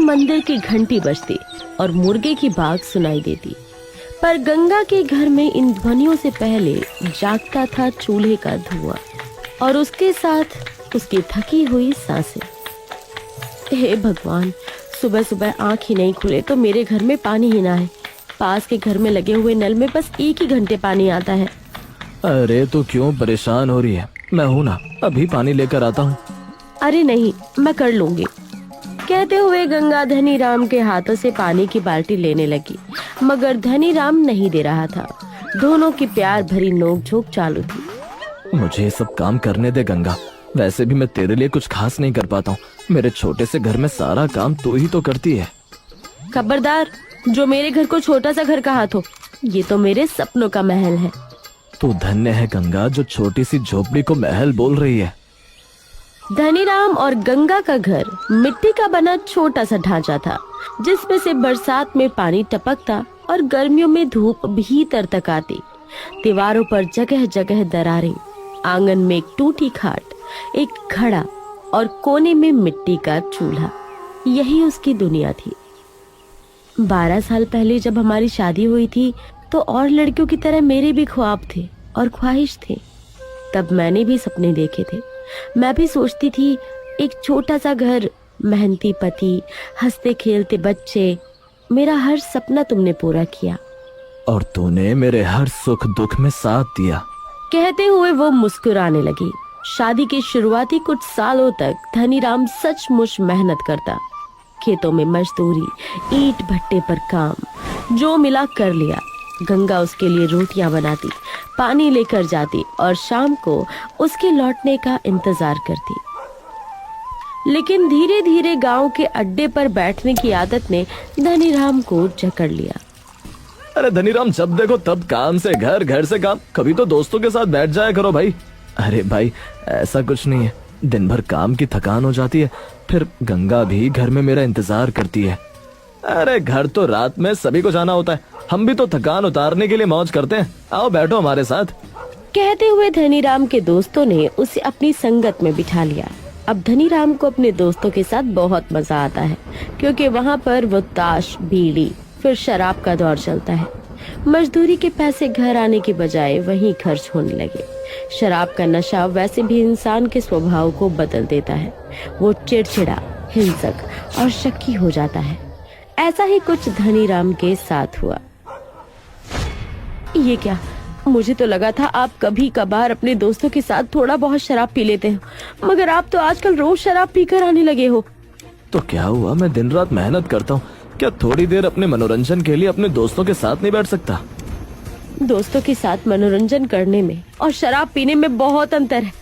मंदिर की घंटी बजती और मुर्गे की बाग सुनाई देती, पर गंगा के घर में इन ध्वनियों से पहले जागता था चूल्हे का धुआं और उसके साथ उसकी थकी हुई सांसें। हे भगवान, सुबह सुबह आंख ही नहीं खुले तो मेरे घर में पानी ही ना है। पास के घर में लगे हुए नल में बस 1 ही घंटे पानी आता है। अरे तो क्यों परेशान हो रही है? मैं हूँ ना, अभी पानी लेकर आता हूँ। अरे नहीं, मैं कर लूंगी, कहते हुए गंगा धनीराम के हाथों से पानी की बाल्टी लेने लगी, मगर धनीराम नहीं दे रहा था। दोनों की प्यार भरी नोक-झोंक चालू थी। मुझे ये सब काम करने दे गंगा, वैसे भी मैं तेरे लिए कुछ खास नहीं कर पाता हूँ। मेरे छोटे से घर में सारा काम तू ही तो करती है। खबरदार, जो मेरे घर को छोटा सा घर कहा तो, ये तो मेरे सपनों का महल है। तू धन्य है गंगा जो छोटी सी झोपड़ी को महल बोल रही है। धनीराम और गंगा का घर मिट्टी का बना छोटा सा ढांचा था, जिसमें से बरसात में पानी टपकता और गर्मियों में धूप भीतर तक आती। दीवारों पर जगह जगह दरारें, आंगन में एक टूटी खाट, एक घड़ा और कोने में मिट्टी का चूल्हा। यही उसकी दुनिया थी। 12 साल पहले जब हमारी शादी हुई थी तो और लड़कियों की तरह मेरे भी ख्वाब थे और ख्वाहिश थे। तब मैंने भी सपने देखे थे। मैं भी सोचती थी, एक छोटा सा घर, मेहनती पति, हंसते खेलते बच्चे। मेरा हर सपना तुमने पूरा किया और तूने मेरे हर सुख दुख में साथ दिया। कहते हुए वो मुस्कुराने लगी। शादी के शुरुआती कुछ सालों तक धनीराम सचमुच मेहनत करता। खेतों में मजदूरी, ईंट भट्टे पर काम, जो मिला कर लिया। गंगा उसके लिए रोटियां बनाती, पानी लेकर जाती और शाम को उसके लौटने का इंतजार करती। लेकिन धीरे धीरे गांव के अड्डे पर बैठने की आदत ने धनीराम को जकड़ लिया। अरे धनीराम, जब देखो तब काम से घर, घर से काम। कभी तो दोस्तों के साथ बैठ जाया करो भाई। अरे भाई, ऐसा कुछ नहीं है। दिन भर काम की थकान हो जाती है, फिर गंगा भी घर में मेरा इंतजार करती है। अरे घर तो रात में सभी को जाना होता है, हम भी तो थकान उतारने के लिए मौज करते हैं। आओ बैठो हमारे साथ। कहते हुए धनीराम के दोस्तों ने उसे अपनी संगत में बिठा लिया। अब धनीराम को अपने दोस्तों के साथ बहुत मजा आता है, क्योंकि वहाँ पर वो ताश, बीड़ी, फिर शराब का दौर चलता है। मजदूरी के पैसे घर आने के बजाय वहीं खर्च होने लगे। शराब का नशा वैसे भी इंसान के स्वभाव को बदल देता है। वो चिड़चिड़ा, हिंसक और शक्की हो जाता है। ऐसा ही कुछ धनीराम के साथ हुआ। ये क्या, मुझे तो लगा था आप कभी कभार अपने दोस्तों के साथ थोड़ा बहुत शराब पी लेते हो, मगर आप तो आजकल रोज शराब पीकर आने लगे हो। तो क्या हुआ, मैं दिन रात मेहनत करता हूँ, क्या थोड़ी देर अपने मनोरंजन के लिए अपने दोस्तों के साथ नहीं बैठ सकता? दोस्तों के साथ मनोरंजन करने में और शराब पीने में बहुत अंतर है।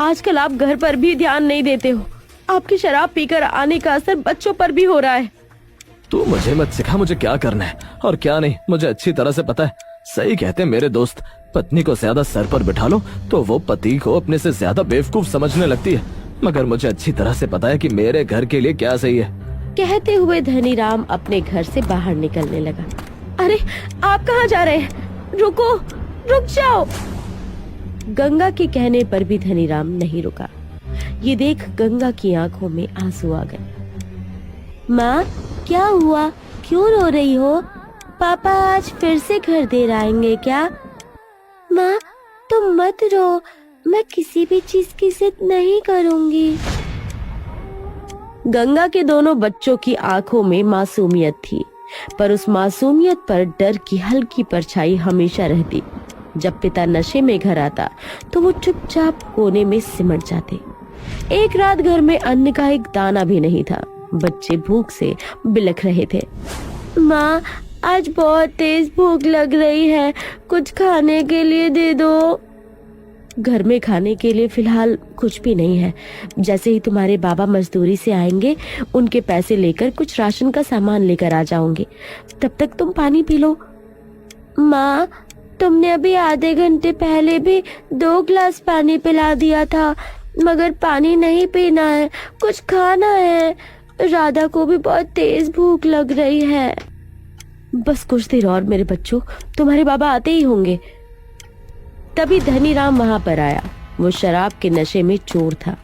आजकल आप घर पर भी ध्यान नहीं देते हो। आपकी शराब पीकर आने का असर बच्चों पर भी हो रहा है। तू मुझे मत सिखा मुझे क्या करना है और क्या नहीं, मुझे अच्छी तरह से पता है। सही कहते हैं मेरे दोस्त, पत्नी को ज्यादा सर पर बिठा लो तो वो पति को अपने से ज्यादा बेवकूफ समझने लगती है। मगर मुझे अच्छी तरह से पता है कि मेरे घर के लिए क्या सही है। कहते हुए धनीराम अपने घर से बाहर निकलने लगा। अरे आप कहाँ जा रहे हैं? रुको, रुक जाओ। गंगा के कहने पर भी धनीराम नहीं रुका। ये देख गंगा की आंखों में आंसू आ गए। माँ, क्या हुआ? क्यों रो रही हो? पापा आज फिर से घर देर आएंगे क्या? माँ, तुम मत रो, मैं किसी भी चीज की जिद नहीं करूंगी। गंगा के दोनों बच्चों की आंखों में मासूमियत थी, पर उस मासूमियत पर डर की हल्की परछाई हमेशा रहती। जब पिता नशे में घर आता तो वो चुपचाप कोने में सिमट जाते। एक रात घर में अन्न का एक दाना भी नहीं था। बच्चे भूख से बिलख रहे थे। माँ, आज बहुत तेज भूख लग रही है, कुछ खाने के लिए दे दो। घर में खाने के लिए फिलहाल कुछ भी नहीं है। जैसे ही तुम्हारे बाबा मजदूरी से आएंगे, उनके पैसे लेकर कुछ राशन का सामान लेकर आ जाऊंगे। तब तक तुम पानी पी लो। माँ, तुमने अभी आधे घंटे पहले भी 2 गिलास पानी पिला दिया था, मगर पानी नहीं पीना है, कुछ खाना है। राधा को भी बहुत तेज भूख लग रही है। बस कुछ देर और मेरे बच्चों, तुम्हारे बाबा आते ही होंगे। तभी धनीराम वहां पर आया। वो शराब के नशे में चोर था।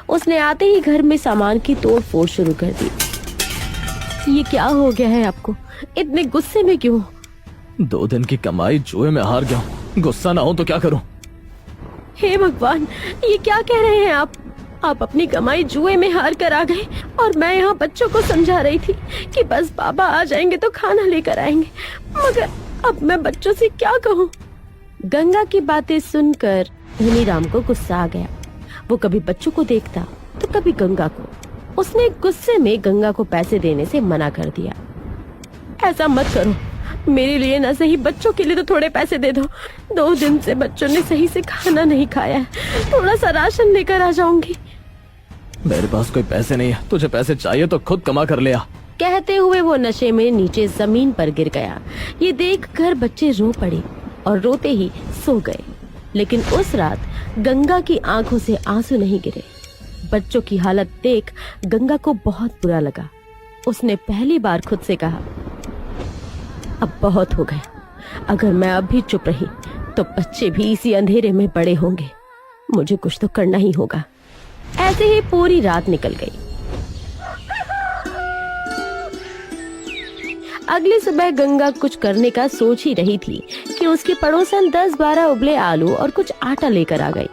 उसने आते ही घर में सामान की तोड़ फोड़ शुरू कर दी। ये क्या हो गया है आपको? इतने गुस्से में क्यों? 2 दिन की कमाई जुए में हार गया हूँ। गुस्सा ना हो तो क्या करूं? हे भगवान, ये क्या कह रहे हैं आप? आप अपनी कमाई जुए में हार कर आ गए और मैं यहाँ बच्चों को समझा रही थी कि बस पापा आ जाएंगे तो खाना लेकर आएंगे, मगर अब मैं बच्चों से क्या कहूँ? गंगा की बातें सुनकर धनीराम को गुस्सा आ गया। वो कभी बच्चों को देखता तो कभी गंगा को। उसने गुस्से में गंगा को पैसे देने से मना कर दिया। ऐसा मत करो, मेरे लिए ना सही बच्चों के लिए तो थोड़े पैसे दे दो। 2 दिन से बच्चों ने सही से खाना नहीं खाया है, थोड़ा सा राशन लेकर आ जाऊंगी। मेरे पास कोई पैसे नहीं है, तुझे पैसे चाहिए तो खुद कमा कर ले आ। कहते हुए वो नशे में नीचे जमीन पर गिर गया। ये देखकर बच्चे रो पड़े और रोते ही सो गए। लेकिन उस रात गंगा की आंखों से आंसू नहीं गिरे। बच्चों की हालत देख गंगा को बहुत बुरा लगा। उसने पहली बार खुद से कहा, अब बहुत हो गया। अगर मैं अब भी चुप रही तो बच्चे भी इसी अंधेरे में बड़े होंगे। मुझे कुछ तो करना ही होगा। ऐसे ही पूरी रात निकल गई। अगली सुबह गंगा कुछ करने का सोच ही रही थी कि उसकी पड़ोसन 10-12 उबले आलू और कुछ आटा लेकर आ गई।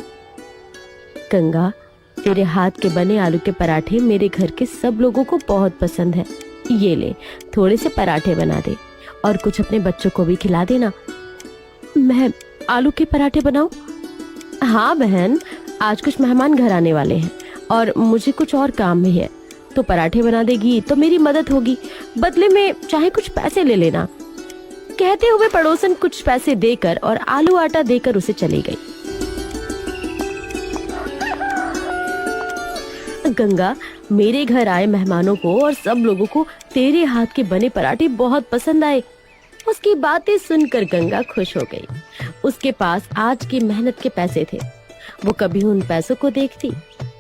गंगा, तेरे हाथ के बने आलू के पराठे मेरे घर के सब लोगों को बहुत पसंद है। ये ले, थोड़े से पराठे बना दे और कुछ अपने बच्चों को भी खिला देना। मैं आलू के पराठे बनाऊं? हाँ बहन, आज कुछ मेहमान घर आने वाले हैं और मुझे कुछ और काम भी है, तो पराठे बना देगी तो मेरी मदद होगी। बदले में चाहे कुछ पैसे ले लेना। कहते हुए पड़ोसन कुछ पैसे देकर और आलू आटा देकर उसे चली गई। गंगा, मेरे घर आए मेहमानों को और सब लोगों को तेरे हाथ के बने पराठे बहुत पसंद आए। उसकी बातें सुनकर गंगा खुश हो गई। उसके पास आज की मेहनत के पैसे थे। वो कभी उन पैसों को देखती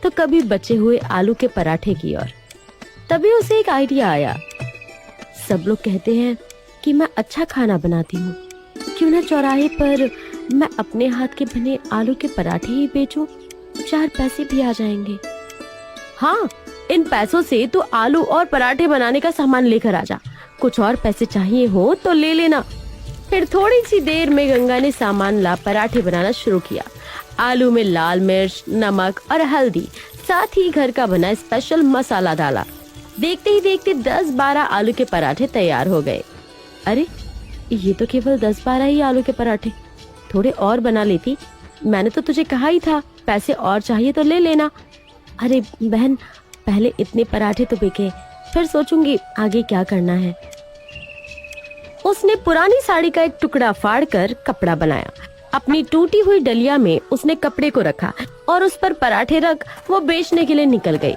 तो कभी बचे हुए आलू के पराठे की ओर। तभी उसे एक आइडिया आया। सब लोग कहते हैं कि मैं अच्छा खाना बनाती हूँ, क्यों ना चौराहे पर मैं अपने हाथ के बने आलू के पराठे ही बेचूं, 4 पैसे भी आ जाएंगे। हाँ, इन पैसों से तो आलू और पराठे बनाने का सामान लेकर आ जा। कुछ और पैसे चाहिए हो तो ले लेना। फिर थोड़ी सी देर में गंगा ने सामान ला पराठे बनाना शुरू किया। आलू में लाल मिर्च, नमक और हल्दी, साथ ही घर का बना स्पेशल मसाला डाला। देखते ही देखते 10-12 आलू के पराठे तैयार हो गए। अरे, ये तो केवल 10-12 ही आलू के पराठे, थोड़े और बना लेती। मैंने तो तुझे कहा ही था, पैसे और चाहिए तो ले लेना। अरे बहन, पहले इतने पराठे तो बिके, फिर सोचूंगी आगे क्या करना है। उसने पुरानी साड़ी का एक टुकड़ा फाड़कर कपड़ा बनाया। अपनी टूटी हुई डलिया में उसने कपड़े को रखा और उस पर पराठे रख वो बेचने के लिए निकल गई।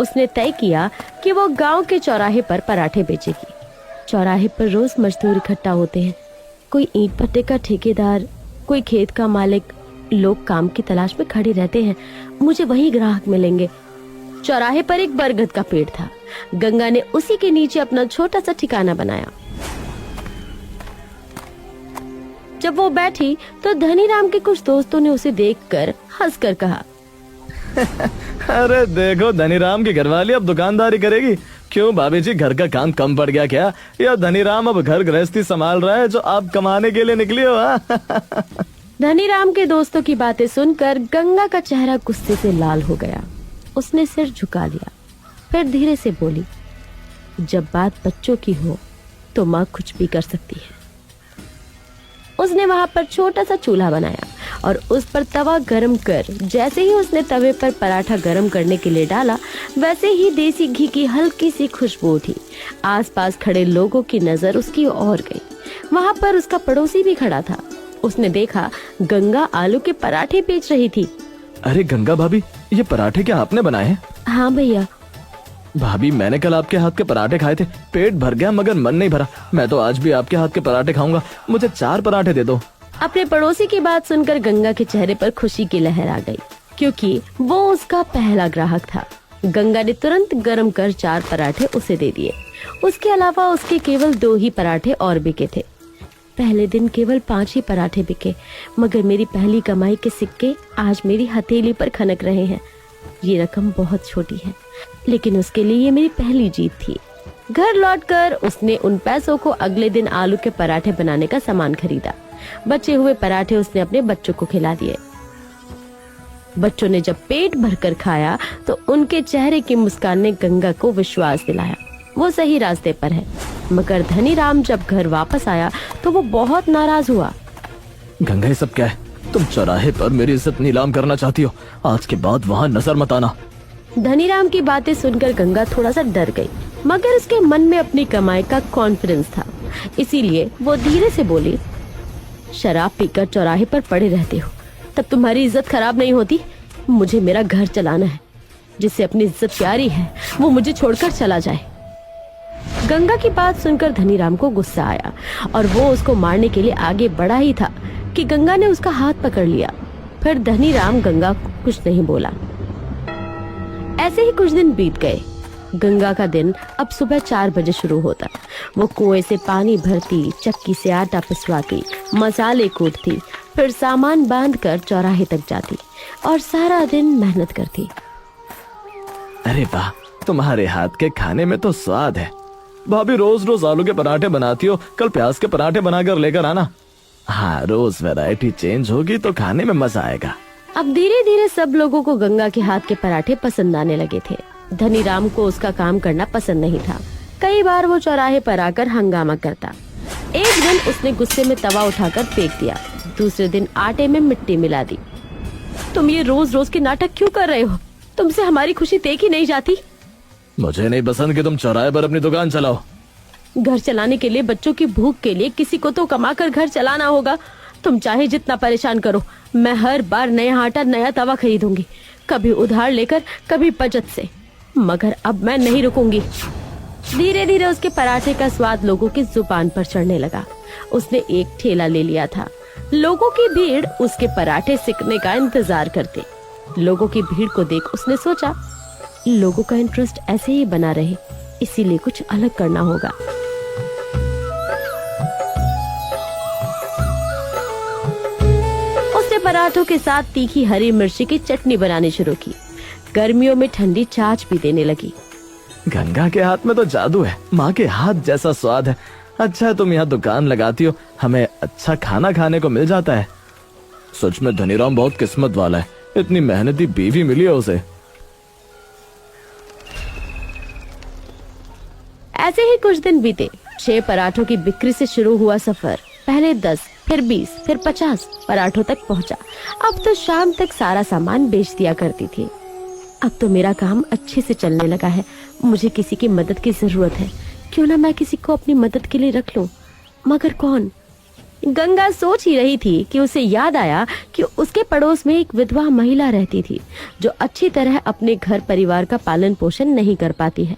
उसने तय किया कि वो गांव के चौराहे पर पराठे बेचेगी। चौराहे पर रोज मजदूर इकट्ठा होते हैं, कोई ईंट भट्टे का ठेकेदार, कोई खेत का मालिक। लोग काम की तलाश में खड़े रहते हैं, मुझे वही ग्राहक मिलेंगे। चौराहे पर एक बरगद का पेड़ था। गंगा ने उसी के नीचे अपना छोटा सा ठिकाना बनाया। जब वो बैठी तो धनीराम के कुछ दोस्तों ने उसे देखकर हंसकर कहा, अरे देखो, धनीराम की घरवाली अब दुकानदारी करेगी। क्यों भाभी जी, घर का काम कम पड़ गया क्या? या धनीराम अब घर गृहस्थी संभाल रहा है जो आप कमाने के लिए निकली हो? धनीराम के दोस्तों की बातें सुनकर गंगा का चेहरा गुस्से से लाल हो गया। उसने सिर झुका लिया, फिर धीरे से बोली, जब बात बच्चों की हो तो माँ कुछ भी कर सकती है। उसने वहां पर छोटा सा चूल्हा बनाया और उस पर तवा गरम कर जैसे ही उसने तवे पर पराठा गरम करने के लिए डाला, वैसे ही देसी घी की हल्की सी खुशबू उठी। आसपास खड़े लोगों की नजर उसकी ओर गई। वहां पर उसका पड़ोसी भी खड़ा था। उसने देखा गंगा आलू के पराठे बेच रही थी। अरे गंगा भाभी, ये पराठे क्या आपने बनाए हैं? हाँ भैया। भाभी, मैंने कल आपके हाथ के पराठे खाए थे, पेट भर गया मगर मन नहीं भरा। मैं तो आज भी आपके हाथ के पराठे खाऊंगा। मुझे 4 पराठे दे दो। अपने पड़ोसी की बात सुनकर गंगा के चेहरे पर खुशी की लहर आ गई, क्योंकि वो उसका पहला ग्राहक था। गंगा ने तुरंत गरम कर 4 पराठे उसे दे दिए। उसके अलावा उसके केवल 2 ही पराठे और बिके थे। पहले दिन केवल 5 ही पराठे बिके, मगर मेरी पहली कमाई के सिक्के आज मेरी हथेली पर खनक रहे हैं। ये रकम बहुत छोटी है, लेकिन उसके लिए ये मेरी पहली जीत थी। घर लौटकर उसने उन पैसों को अगले दिन आलू के पराठे बनाने का सामान खरीदा। बचे हुए पराठे उसने अपने बच्चों को खिला दिए। बच्चों ने जब पेट भरकर खाया तो उनके चेहरे की मुस्कान ने गंगा को विश्वास दिलाया वो सही रास्ते पर है। मगर धनीराम जब घर वापस आया तो वो बहुत नाराज हुआ। गंगा, ये सब क्या है? तुम चौराहे पर मेरी इज्जत नीलाम करना चाहती हो? आज के बाद वहाँ नजर मत आना। धनीराम की बातें सुनकर गंगा थोड़ा सा डर गई, मगर उसके मन में अपनी कमाई का कॉन्फिडेंस था, इसीलिए वो धीरे से बोली, शराब पीकर चौराहे पर पड़े रहते हो, तब तुम्हारी इज्जत खराब नहीं होती? मुझे मेरा घर चलाना है, जिससे अपनी इज्जत प्यारी है वो मुझे छोड़कर चला जाए। गंगा की बात सुनकर धनीराम को गुस्सा आया और वो उसको मारने के लिए आगे बढ़ा ही था कि गंगा ने उसका हाथ पकड़ लिया। फिर धनीराम गंगा को कुछ नहीं बोला। ऐसे ही कुछ दिन बीत गए। गंगा का दिन अब सुबह 4 बजे शुरू होता। वो कुएं से पानी भरती, चक्की से आटा पिसवाती, मसाले कूटती, फिर सामान बांधकर चौराहे तक जाती और सारा दिन मेहनत करती। अरे वाह, तुम्हारे हाथ के खाने में तो स्वाद है। भाभी रोज रोज आलू के पराठे बनाती हो, कल प्याज के पराठे बनाकर लेकर आना। हाँ, रोज वैरायटी चेंज होगी तो खाने में मजा आएगा। अब धीरे धीरे सब लोगों को गंगा के हाथ के पराठे पसंद आने लगे थे। धनीराम को उसका काम करना पसंद नहीं था। कई बार वो चौराहे पर आकर हंगामा करता। एक दिन उसने गुस्से में तवा उठाकर फेंक दिया। दूसरे दिन आटे में मिट्टी मिला दी। तुम ये रोज रोज के नाटक क्यों कर रहे हो? तुमसे हमारी खुशी देखी नहीं जाती? मुझे नहीं पसंद कि तुम चौराहे पर अपनी दुकान चलाओ। घर चलाने के लिए, बच्चों की भूख के लिए किसी को तो कमाकर घर चलाना होगा। तुम चाहे जितना परेशान करो, मैं हर बार नया आटा नया तवा खरीदूंगी, कभी उधार लेकर कभी बचत से, मगर अब मैं नहीं रुकूंगी। धीरे धीरे उसके पराठे का स्वाद लोगों की जुबान पर चढ़ने लगा। उसने एक ठेला ले लिया था। लोगों की भीड़ उसके पराठे सिकने का इंतजार करते। लोगों की भीड़ को देख उसने सोचा, लोगों का इंटरेस्ट ऐसे ही बना रहे, इसीलिए कुछ अलग करना होगा। उसने पराठों के साथ तीखी हरी मिर्ची की चटनी बनानी शुरू की। गर्मियों में ठंडी छाछ भी देने लगी। गंगा के हाथ में तो जादू है, माँ के हाथ जैसा स्वाद है। अच्छा, तुम यहाँ दुकान लगाती हो, हमें अच्छा खाना खाने को मिल जाता है। सच में धनीराम बहुत किस्मत वाला है, इतनी मेहनती बीवी मिली है उसे। ऐसे ही कुछ दिन बीते। 6 पराठों की बिक्री से शुरू हुआ सफर पहले 10, फिर 20, फिर 50 पराठों तक पहुंचा। अब तो शाम तक सारा सामान बेच दिया करती थी। अब तो मेरा काम अच्छे से चलने लगा है। मुझे किसी की मदद की जरूरत है, क्यों ना मैं किसी को अपनी मदद के लिए रख लूं, मगर कौन? गंगा सोच ही रही थी कि उसे याद आया कि उसके पड़ोस में एक विधवा महिला रहती थी जो अच्छी तरह अपने घर परिवार का पालन पोषण नहीं कर पाती है।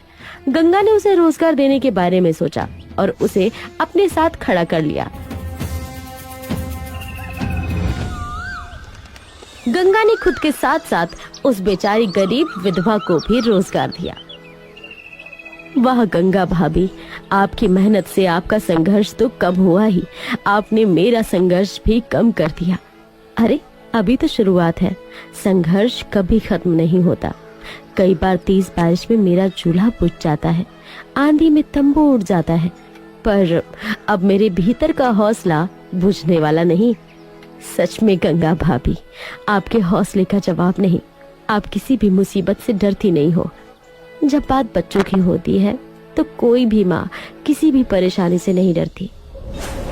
गंगा ने उसे रोजगार देने के बारे में सोचा और उसे अपने साथ खड़ा कर लिया। गंगा ने खुद के साथ साथ उस बेचारी गरीब विधवा को भी रोजगार दिया। वाह गंगा भाभी, आपकी मेहनत से आपका संघर्ष तो कम हुआ ही, आपने मेरा संघर्ष भी कम कर दिया। अरे अभी तो शुरुआत है, संघर्ष कभी खत्म नहीं होता। कई बार तेज बारिश में मेरा चूल्हा बुझ जाता है, आंधी में तंबू उड़ जाता है, पर अब मेरे भीतर का हौसला बुझने वाला नहीं। सच में गंगा भाभी, आपके हौसले का जवाब नहीं। आप किसी भी मुसीबत से डरती नहीं हो। जब बात बच्चों की होती है तो कोई भी माँ किसी भी परेशानी से नहीं डरती।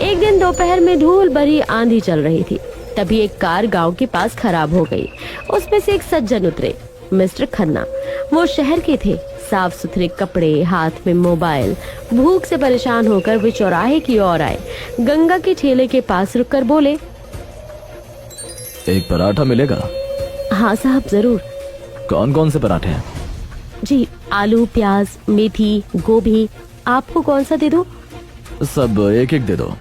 एक दिन दोपहर में धूल भरी आंधी चल रही थी। तभी एक कार गांव के पास खराब हो गई। उसमें से एक सज्जन उतरे, मिस्टर खन्ना। वो शहर के थे, साफ सुथरे कपड़े, हाथ में मोबाइल। भूख से परेशान होकर वे चौराहे की ओर आए। गंगा के ठेले के पास रुककर बोले, एक पराठा मिलेगा? हाँ साहब, जरूर। कौन कौन से पराठे हैं? जी, आलू, प्याज, मेथी, गोभी। आपको कौन सा दे दूं? सब एक एक दे दो।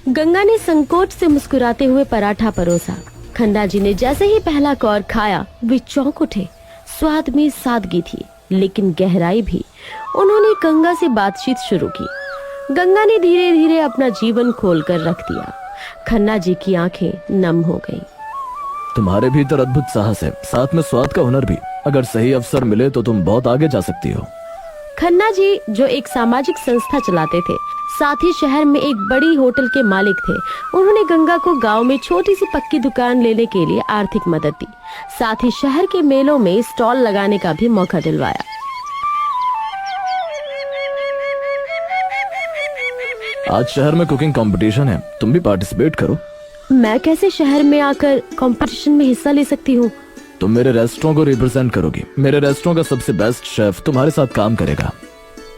गंगा ने संकोच से मुस्कुराते हुए पराठा परोसा। खन्ना जी ने जैसे ही पहला कौर खाया वे चौंक उठे। स्वाद में सादगी थी लेकिन गहराई भी। उन्होंने गंगा से बातचीत शुरू की। गंगा ने धीरे धीरे अपना जीवन खोलकर रख दिया। खन्ना जी की आंखें नम हो गईं। तुम्हारे भीतर अद्भुत साहस है, साथ में स्वाद का हुनर भी। अगर सही अवसर मिले तो तुम बहुत आगे जा सकती हो। खन्ना जी जो एक सामाजिक संस्था चलाते थे, साथ ही शहर में एक बड़ी होटल के मालिक थे। उन्होंने गंगा को गांव में छोटी सी पक्की दुकान लेने के लिए आर्थिक मदद दी, साथ ही शहर के मेलों में स्टॉल लगाने का भी मौका दिलवाया। आज शहर में कुकिंग कंपटीशन है, तुम भी पार्टिसिपेट करो। मैं कैसे शहर में आकर कंपटीशन में हिस्सा ले सकती हूँ? तुम मेरे रेस्टोरेंट को रिप्रेजेंट करोगी। मेरे रेस्टोरेंट का सबसे बेस्ट शेफ तुम्हारे साथ काम करेगा।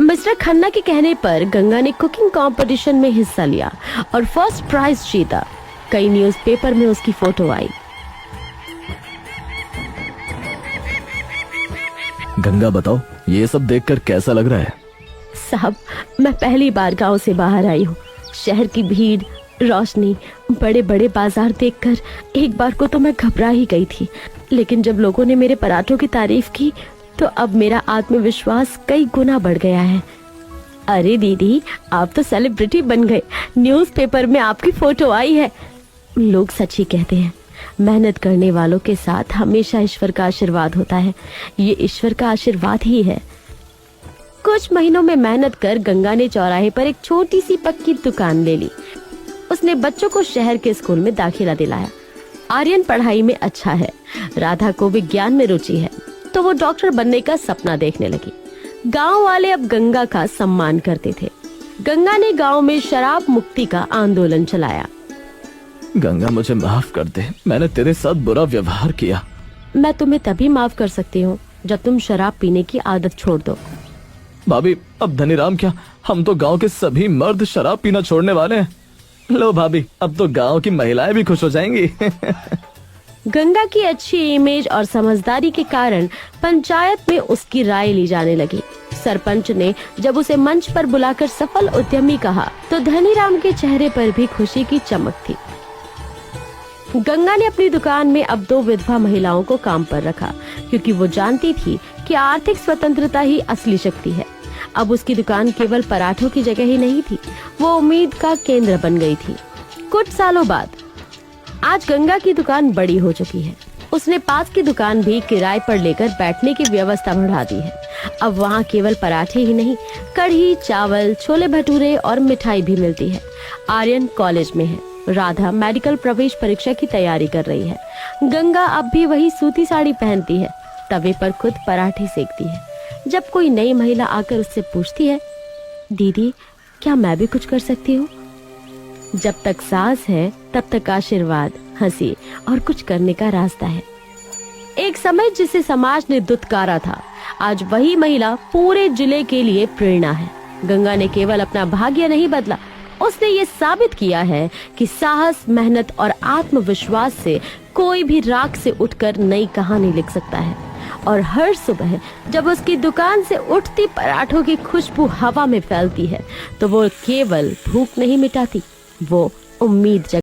मिस्टर खन्ना के कहने पर गंगा ने कुकिंग कंपटीशन में हिस्सा लिया और फर्स्ट प्राइज जीता। कई न्यूज़पेपर में उसकी फोटो आई। गंगा बताओ, ये सब देखकर कैसा लग रहा है? साहब, मैं पहली बार गांव से बाहर आई हूँ। शहर की भीड़, रोशनी, बड़े बड़े बाजार देखकर एक बार को तो मैं घबरा ही गई थी, लेकिन जब लोगों ने मेरे पराठों की तारीफ की तो अब मेरा आत्मविश्वास कई गुना बढ़ गया है। अरे दीदी, आप तो सेलिब्रिटी बन गए, न्यूज़पेपर में आपकी फोटो आई है। लोग सच ही कहते हैं, मेहनत करने वालों के साथ हमेशा ईश्वर का आशीर्वाद होता है। ये ईश्वर का आशीर्वाद ही है। कुछ महीनों में मेहनत कर गंगा ने चौराहे पर एक छोटी सी पक्की दुकान ले ली। उसने बच्चों को शहर के स्कूल में दाखिला दिलाया। आर्यन पढ़ाई में अच्छा है, राधा को विज्ञान में रुचि है, तो वो डॉक्टर बनने का सपना देखने लगी। गांव वाले अब गंगा का सम्मान करते थे। गंगा ने गांव में शराब मुक्ति का आंदोलन चलाया। गंगा, मुझे माफ कर दे, मैंने तेरे साथ बुरा व्यवहार किया। मैं तुम्हें तभी माफ कर सकती हूँ जब तुम शराब पीने की आदत छोड़ दो। भाभी, अब धनीराम क्या, हम तो गांव के सभी मर्द शराब पीना छोड़ने वाले हैं। लो भाभी, अब तो गांव की महिलाएं भी खुश हो जाएंगी। गंगा की अच्छी इमेज और समझदारी के कारण पंचायत में उसकी राय ली जाने लगी। सरपंच ने जब उसे मंच पर बुलाकर सफल उद्यमी कहा तो धनीराम के चेहरे पर भी खुशी की चमक थी। गंगा ने अपनी दुकान में अब 2 विधवा महिलाओं को काम पर रखा, क्योंकि वो जानती थी कि आर्थिक स्वतंत्रता ही असली शक्ति है। अब उसकी दुकान केवल पराठों की जगह ही नहीं थी, वो उम्मीद का केंद्र बन गई थी। कुछ सालों बाद आज गंगा की दुकान बड़ी हो चुकी है। उसने पास की दुकान भी किराए पर लेकर बैठने की व्यवस्था बढ़ा दी है। अब वहाँ केवल पराठे ही नहीं, कढ़ी, चावल, छोले भटूरे और मिठाई भी मिलती है। आर्यन कॉलेज में है, राधा मेडिकल प्रवेश परीक्षा की तैयारी कर रही है। गंगा अब भी वही सूती साड़ी पहनती है, तवे पर खुद पराठे सेकती है। जब कोई नई महिला आकर उससे पूछती है, दीदी क्या मैं भी कुछ कर सकती हूँ? जब तक सांस है तब तक आशीर्वाद, हंसी और कुछ करने का रास्ता है। एक समय जिसे समाज ने दुत्कारा था, आज वही महिला पूरे जिले के लिए प्रेरणा है। गंगा ने केवल अपना भाग्य नहीं बदला, उसने ये साबित किया है कि साहस, मेहनत और आत्मविश्वास से कोई भी राख से उठकर नई कहानी लिख सकता है। और हर सुबह जब उसकी दुकान से उठती पराठों की खुशबू हवा में फैलती है तो वो केवल भूख नहीं मिटाती, वो उम्मीद